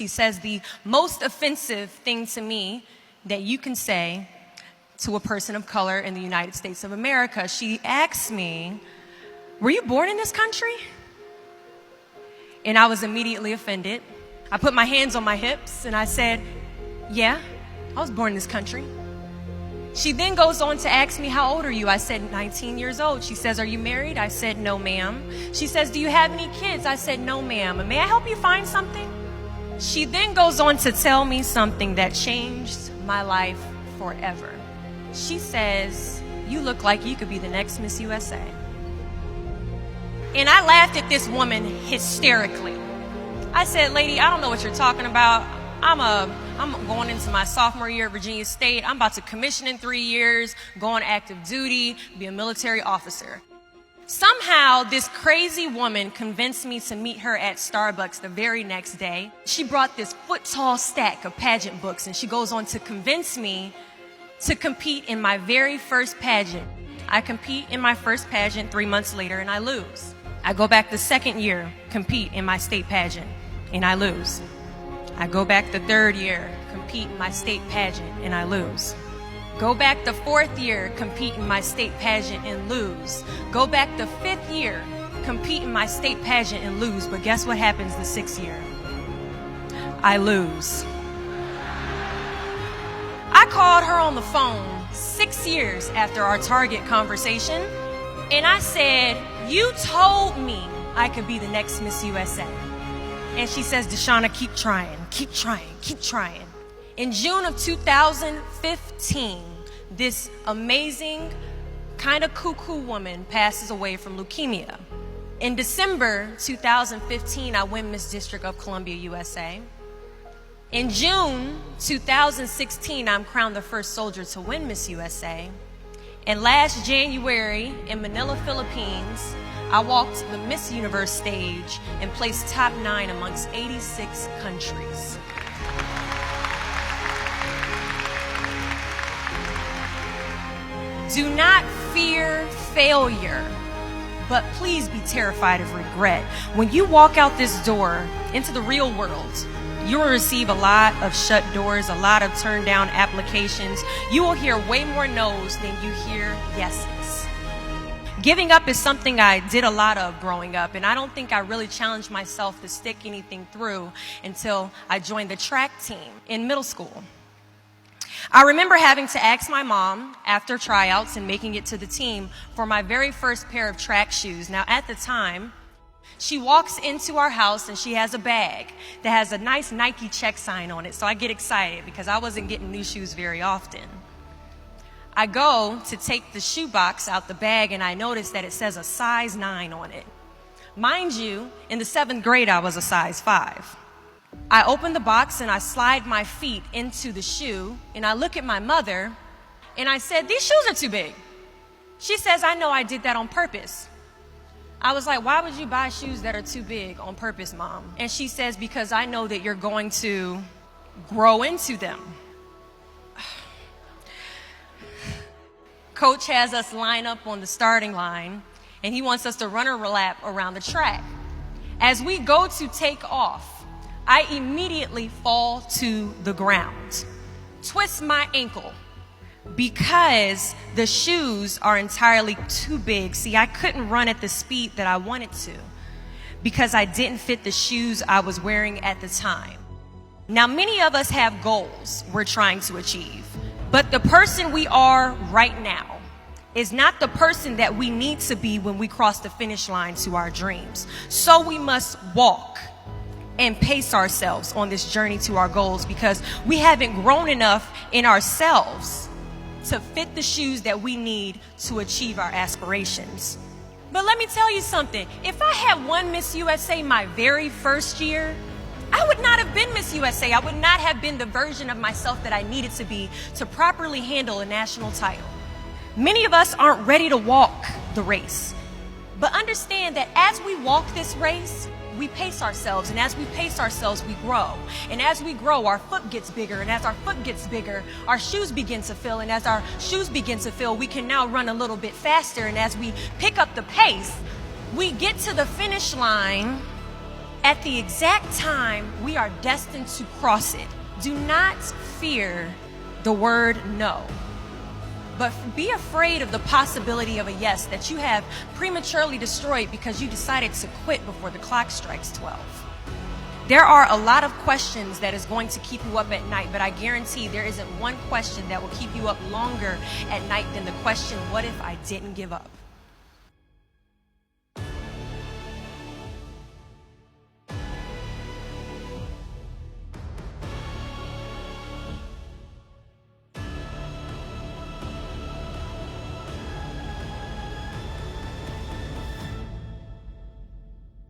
She says the most offensive thing to me that you can say to a person of color in the United States of America. She asks me, "Were you born in this country?" And I was immediately offended. I put my hands on my hips and I said, "Yeah, I was born in this country." She then goes on to ask me, "How old are you?" I said, 19 years old. She says, "Are you married?" I said, "No, ma'am." She says, "Do you have any kids?" I said, "No, ma'am." "May I help you find something?" She then goes on to tell me something that changed my life forever. She says, "You look like you could be the next Miss USA." And I laughed at this woman hysterically. I said, "Lady, I don't know what you're talking about. I'm going into my sophomore year at Virginia State. I'm about to commission in 3 years, go on active duty, be a military officer." Somehow, this crazy woman convinced me to meet her at Starbucks the very next day. She brought this foot-tall stack of pageant books, and she goes on to convince me to compete in my very first pageant. I compete in my first pageant 3 months later, and I lose. I go back the second year, compete in my state pageant, and I lose. I go back the third year, compete in my state pageant, and I lose. Go back the fourth year, compete in my state pageant, and lose. Go back the fifth year, compete in my state pageant, and lose. But guess what happens the sixth year? I lose. I called her on the phone 6 years after our Target conversation, and I said, "You told me I could be the next Miss USA." And she says, "Deshauna, keep trying, keep trying, keep trying." In June of 2015, this amazing, kind of cuckoo woman passes away from leukemia. In December 2015, I win Miss District of Columbia, USA. In June 2016, I'm crowned the first soldier to win Miss USA. And last January in Manila, Philippines, I walked the Miss Universe stage and placed top 9 amongst 86 countries. Do not fear failure, but please be terrified of regret. When you walk out this door into the real world, you will receive a lot of shut doors, a lot of turned down applications. You will hear way more no's than you hear yeses. Giving up is something I did a lot of growing up, and I don't think I really challenged myself to stick anything through until I joined the track team in middle school. I remember having to ask my mom after tryouts and making it to the team for my very first pair of track shoes. Now, at the time, she walks into our house and she has a bag that has a nice Nike check sign on it, so I get excited because I wasn't getting new shoes very often. I go to take the shoe box out the bag and I notice that it says a size 9 on it. Mind you, in the 7th grade, I was a size 5. I open the box and I slide my feet into the shoe and I look at my mother and I said, "These shoes are too big." She says, "I know, I did that on purpose." I was like, "Why would you buy shoes that are too big on purpose, Mom?" And she says, "Because I know that you're going to grow into them." Coach has us line up on the starting line, and he wants us to run a lap around the track. As we go to take off, I immediately fall to the ground, twist my ankle, because the shoes are entirely too big. See, I couldn't run at the speed that I wanted to because I didn't fit the shoes I was wearing at the time. Now, many of us have goals we're trying to achieve, but the person we are right now is not the person that we need to be when we cross the finish line to our dreams. So we must walk and pace ourselves on this journey to our goals because we haven't grown enough in ourselves to fit the shoes that we need to achieve our aspirations. But let me tell you something. If I had won Miss USA my very first year, I would not have been Miss USA. I would not have been the version of myself that I needed to be to properly handle a national title. Many of us aren't ready to walk the race. But understand that as we walk this race, we pace ourselves, and as we pace ourselves, we grow. And as we grow, our foot gets bigger, and as our foot gets bigger, our shoes begin to fill, and as our shoes begin to fill, we can now run a little bit faster, and as we pick up the pace, we get to the finish line at the exact time we are destined to cross it. Do not fear the word no, but be afraid of the possibility of a yes that you have prematurely destroyed because you decided to quit before the clock strikes 12. There are a lot of questions that is going to keep you up at night, but I guarantee there isn't one question that will keep you up longer at night than the question, what if I didn't give up?